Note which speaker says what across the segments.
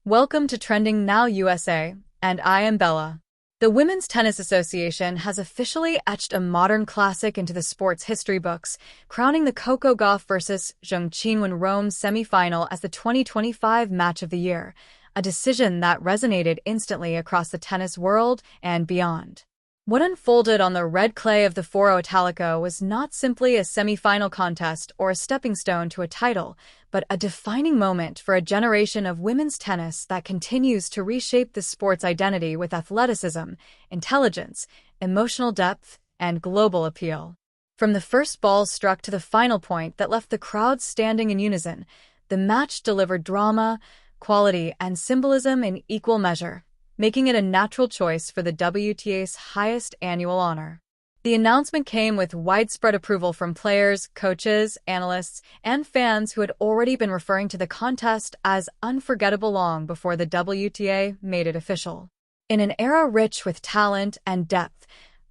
Speaker 1: Welcome to Trending Now USA, and I am Bella. The Women's Tennis Association has officially etched a modern classic into the sport's history books, crowning the Coco Gauff vs. Zheng Qinwen Rome semifinal as the 2025 Match of the Year, a decision that resonated instantly across the tennis world and beyond. What unfolded on the red clay of the Foro Italico was not simply a semifinal contest or a stepping stone to a title, but a defining moment for a generation of women's tennis that continues to reshape the sport's identity with athleticism, intelligence, emotional depth, and global appeal. From the first ball struck to the final point that left the crowd standing in unison, the match delivered drama, quality, and symbolism in equal measure, making it a natural choice for the WTA's highest annual honor. The announcement came with widespread approval from players, coaches, analysts, and fans who had already been referring to the contest as unforgettable long before the WTA made it official. In an era rich with talent and depth,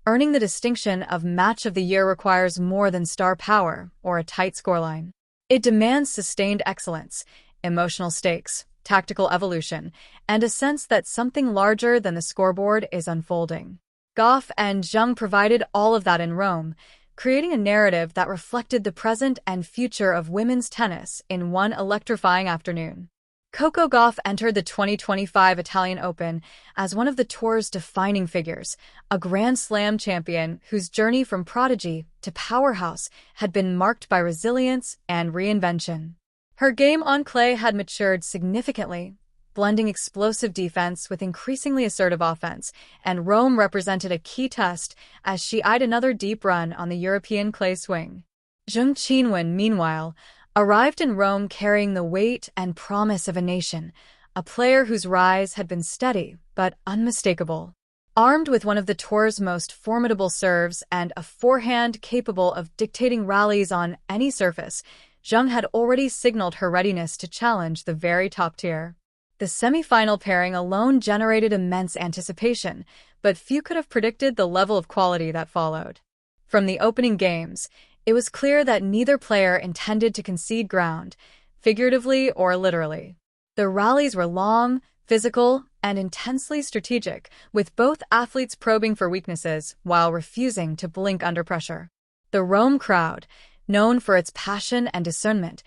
Speaker 1: earning the distinction of Match of the Year requires more than star power or a tight scoreline. It demands sustained excellence, emotional stakes, tactical evolution, and a sense that something larger than the scoreboard is unfolding. Gauff and Zheng provided all of that in Rome, creating a narrative that reflected the present and future of women's tennis in one electrifying afternoon. Coco Gauff entered the 2025 Italian Open as one of the tour's defining figures, a Grand Slam champion whose journey from prodigy to powerhouse had been marked by resilience and reinvention. Her game on clay had matured significantly, blending explosive defense with increasingly assertive offense, and Rome represented a key test as she eyed another deep run on the European clay swing. Zheng Qinwen, meanwhile, arrived in Rome carrying the weight and promise of a nation, a player whose rise had been steady but unmistakable. Armed with one of the tour's most formidable serves and a forehand capable of dictating rallies on any surface, Zheng had already signaled her readiness to challenge the very top tier. The semifinal pairing alone generated immense anticipation, but few could have predicted the level of quality that followed. From the opening games, it was clear that neither player intended to concede ground, figuratively or literally. The rallies were long, physical, and intensely strategic, with both athletes probing for weaknesses while refusing to blink under pressure. The Rome crowd, known for its passion and discernment,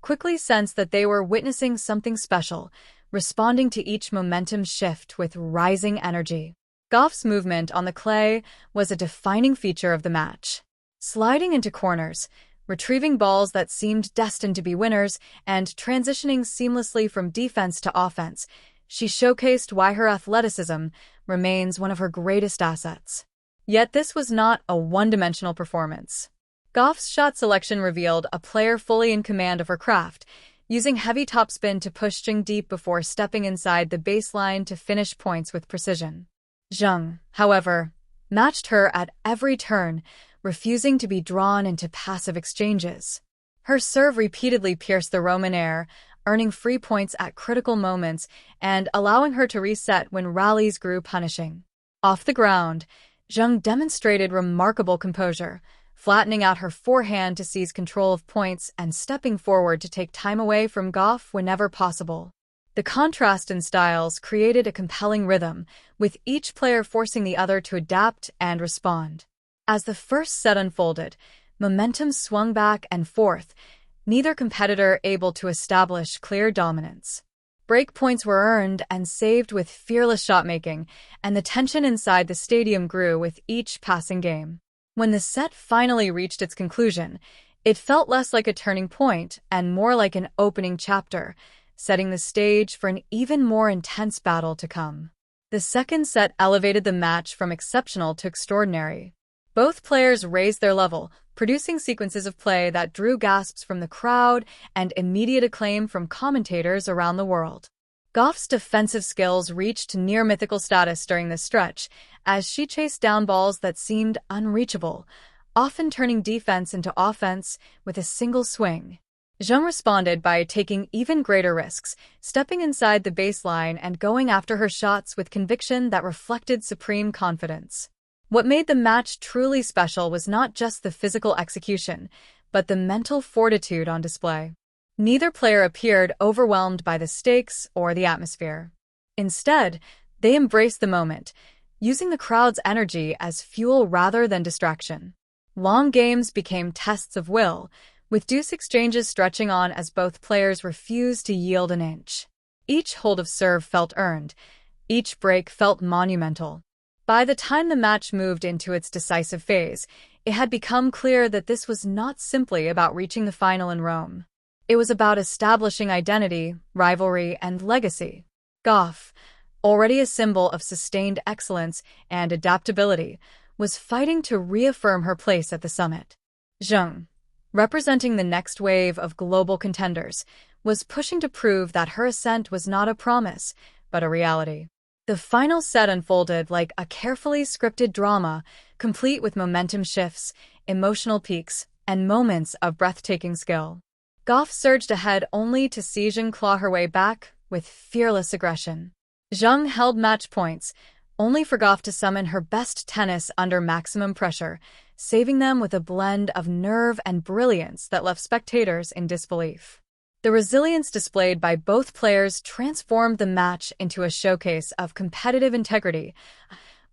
Speaker 1: quickly sensed that they were witnessing something special, responding to each momentum shift with rising energy. Gauff's movement on the clay was a defining feature of the match. Sliding into corners, retrieving balls that seemed destined to be winners, and transitioning seamlessly from defense to offense, she showcased why her athleticism remains one of her greatest assets. Yet this was not a one-dimensional performance. Gauff's shot selection revealed a player fully in command of her craft, using heavy topspin to push Zheng deep before stepping inside the baseline to finish points with precision. Zheng, however, matched her at every turn, refusing to be drawn into passive exchanges. Her serve repeatedly pierced the Roman air, earning free points at critical moments and allowing her to reset when rallies grew punishing. Off the ground, Zheng demonstrated remarkable composure, flattening out her forehand to seize control of points and stepping forward to take time away from Gauff whenever possible. The contrast in styles created a compelling rhythm, with each player forcing the other to adapt and respond. As the first set unfolded, momentum swung back and forth, neither competitor able to establish clear dominance. Break points were earned and saved with fearless shot-making, and the tension inside the stadium grew with each passing game. When the set finally reached its conclusion, it felt less like a turning point and more like an opening chapter, setting the stage for an even more intense battle to come. The second set elevated the match from exceptional to extraordinary. Both players raised their level, producing sequences of play that drew gasps from the crowd and immediate acclaim from commentators around the world. Gauff's defensive skills reached near mythical status during this stretch, as she chased down balls that seemed unreachable, often turning defense into offense with a single swing. Zheng responded by taking even greater risks, stepping inside the baseline and going after her shots with conviction that reflected supreme confidence. What made the match truly special was not just the physical execution, but the mental fortitude on display. Neither player appeared overwhelmed by the stakes or the atmosphere. Instead, they embraced the moment, using the crowd's energy as fuel rather than distraction. Long games became tests of will, with deuce exchanges stretching on as both players refused to yield an inch. Each hold of serve felt earned, each break felt monumental. By the time the match moved into its decisive phase, it had become clear that this was not simply about reaching the final in Rome. It was about establishing identity, rivalry, and legacy. Gauff, already a symbol of sustained excellence and adaptability, was fighting to reaffirm her place at the summit. Zheng, representing the next wave of global contenders, was pushing to prove that her ascent was not a promise, but a reality. The final set unfolded like a carefully scripted drama, complete with momentum shifts, emotional peaks, and moments of breathtaking skill. Gauff surged ahead only to see Zheng claw her way back with fearless aggression. Zheng held match points, only for Gauff to summon her best tennis under maximum pressure, saving them with a blend of nerve and brilliance that left spectators in disbelief. The resilience displayed by both players transformed the match into a showcase of competitive integrity,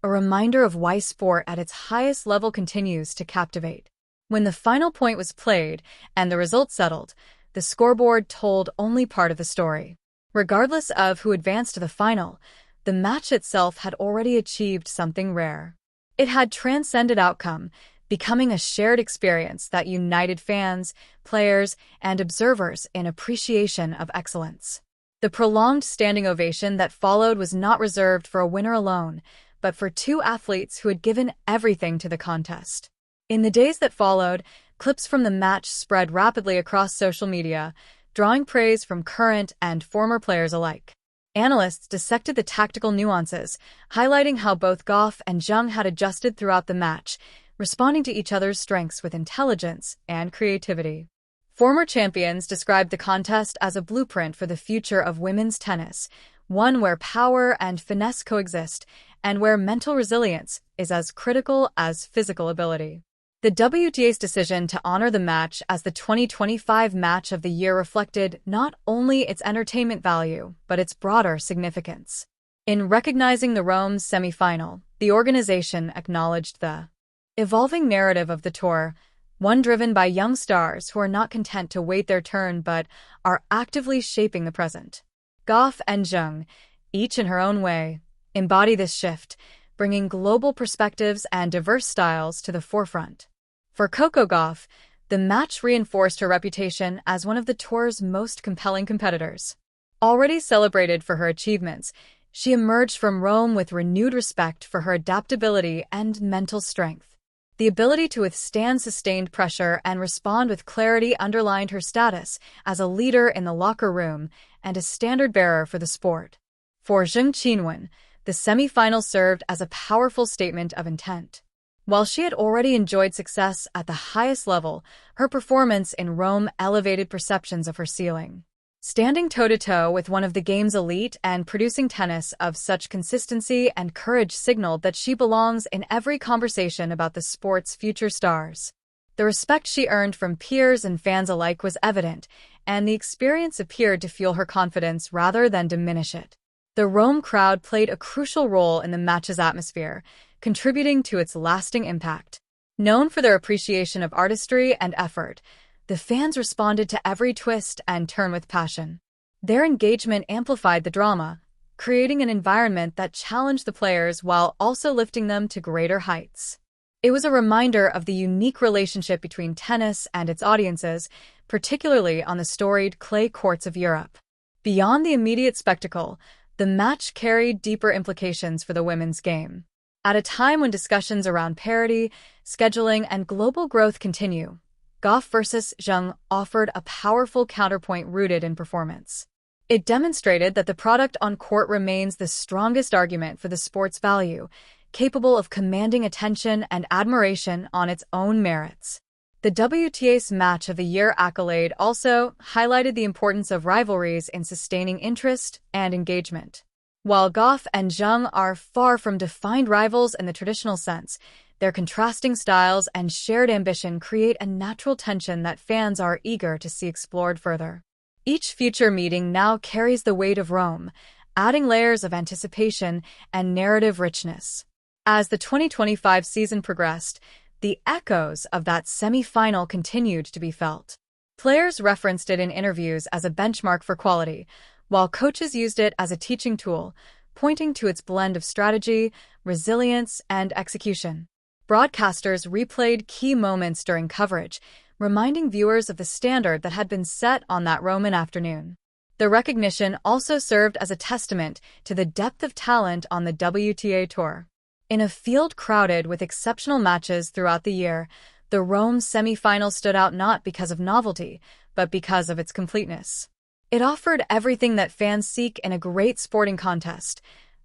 Speaker 1: a reminder of why sport at its highest level continues to captivate. When the final point was played and the result settled, the scoreboard told only part of the story. Regardless of who advanced to the final, the match itself had already achieved something rare. It had transcended outcome, becoming a shared experience that united fans, players, and observers in appreciation of excellence. The prolonged standing ovation that followed was not reserved for a winner alone, but for two athletes who had given everything to the contest. In the days that followed, clips from the match spread rapidly across social media, drawing praise from current and former players alike. Analysts dissected the tactical nuances, highlighting how both Gauff and Zheng had adjusted throughout the match, responding to each other's strengths with intelligence and creativity. Former champions described the contest as a blueprint for the future of women's tennis, one where power and finesse coexist, and where mental resilience is as critical as physical ability. The WTA's decision to honor the match as the 2025 Match of the Year reflected not only its entertainment value, but its broader significance. In recognizing the Rome semifinal, the organization acknowledged the evolving narrative of the tour, one driven by young stars who are not content to wait their turn but are actively shaping the present. Gauff and Zheng, each in her own way, embody this shift, bringing global perspectives and diverse styles to the forefront. For Coco Gauff, the match reinforced her reputation as one of the tour's most compelling competitors. Already celebrated for her achievements, she emerged from Rome with renewed respect for her adaptability and mental strength. The ability to withstand sustained pressure and respond with clarity underlined her status as a leader in the locker room and a standard-bearer for the sport. For Zheng Qinwen, the semifinal served as a powerful statement of intent. While she had already enjoyed success at the highest level, her performance in Rome elevated perceptions of her ceiling. Standing toe-to-toe with one of the game's elite and producing tennis of such consistency and courage signaled that she belongs in every conversation about the sport's future stars. The respect she earned from peers and fans alike was evident, and the experience appeared to fuel her confidence rather than diminish it. The Rome crowd played a crucial role in the match's atmosphere, contributing to its lasting impact. Known for their appreciation of artistry and effort, the fans responded to every twist and turn with passion. Their engagement amplified the drama, creating an environment that challenged the players while also lifting them to greater heights. It was a reminder of the unique relationship between tennis and its audiences, particularly on the storied clay courts of Europe. Beyond the immediate spectacle, the match carried deeper implications for the women's game. At a time when discussions around parity, scheduling, and global growth continue, Gauff versus Zheng offered a powerful counterpoint rooted in performance. It demonstrated that the product on court remains the strongest argument for the sport's value, capable of commanding attention and admiration on its own merits. The WTA's Match of the Year accolade also highlighted the importance of rivalries in sustaining interest and engagement. While Gauff and Zheng are far from defined rivals in the traditional sense, their contrasting styles and shared ambition create a natural tension that fans are eager to see explored further. Each future meeting now carries the weight of Rome, adding layers of anticipation and narrative richness. As the 2025 season progressed, the echoes of that semi-final continued to be felt. Players referenced it in interviews as a benchmark for quality, while coaches used it as a teaching tool, pointing to its blend of strategy, resilience, and execution. Broadcasters replayed key moments during coverage, reminding viewers of the standard that had been set on that Roman afternoon. The recognition also served as a testament to the depth of talent on the WTA Tour. In a field crowded with exceptional matches throughout the year, the Rome semifinal stood out not because of novelty, but because of its completeness. It offered everything that fans seek in a great sporting contest: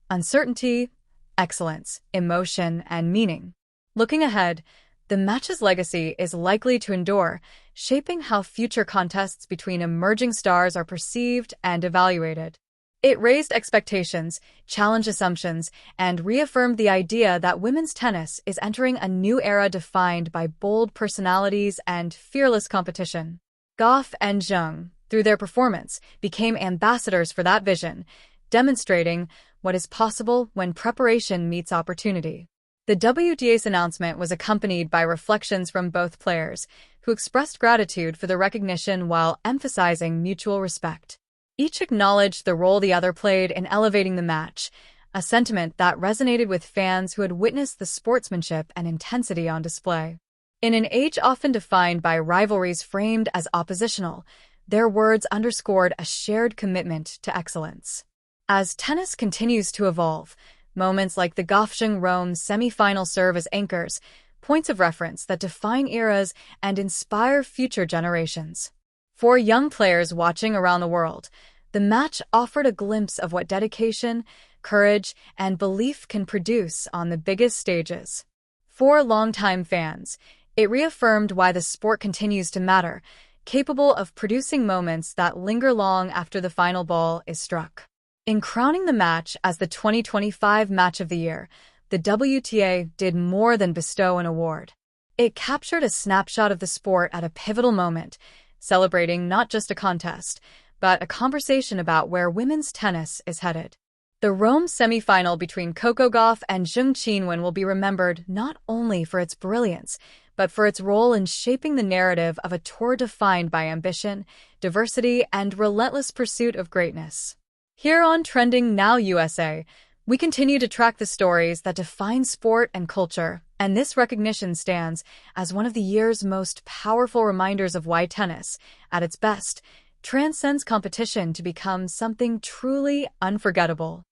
Speaker 1: uncertainty, excellence, emotion, and meaning. Looking ahead, the match's legacy is likely to endure, shaping how future contests between emerging stars are perceived and evaluated. It raised expectations, challenged assumptions, and reaffirmed the idea that women's tennis is entering a new era defined by bold personalities and fearless competition. Gauff and Zheng, through their performance, became ambassadors for that vision, demonstrating what is possible when preparation meets opportunity. The WTA's announcement was accompanied by reflections from both players, who expressed gratitude for the recognition while emphasizing mutual respect. Each acknowledged the role the other played in elevating the match, a sentiment that resonated with fans who had witnessed the sportsmanship and intensity on display. In an age often defined by rivalries framed as oppositional, their words underscored a shared commitment to excellence. As tennis continues to evolve, moments like the Gauff-Zheng Rome semifinal serve as anchors, points of reference that define eras and inspire future generations. For young players watching around the world, the match offered a glimpse of what dedication, courage, and belief can produce on the biggest stages. For longtime fans, it reaffirmed why the sport continues to matter, capable of producing moments that linger long after the final ball is struck. In crowning the match as the 2025 Match of the Year, the WTA did more than bestow an award. It captured a snapshot of the sport at a pivotal moment, celebrating not just a contest, but a conversation about where women's tennis is headed. The Rome semifinal between Coco Gauff and Zheng Qinwen will be remembered not only for its brilliance, but for its role in shaping the narrative of a tour defined by ambition, diversity, and relentless pursuit of greatness. Here on Trending Now USA, we continue to track the stories that define sport and culture, and this recognition stands as one of the year's most powerful reminders of why tennis, at its best, transcends competition to become something truly unforgettable.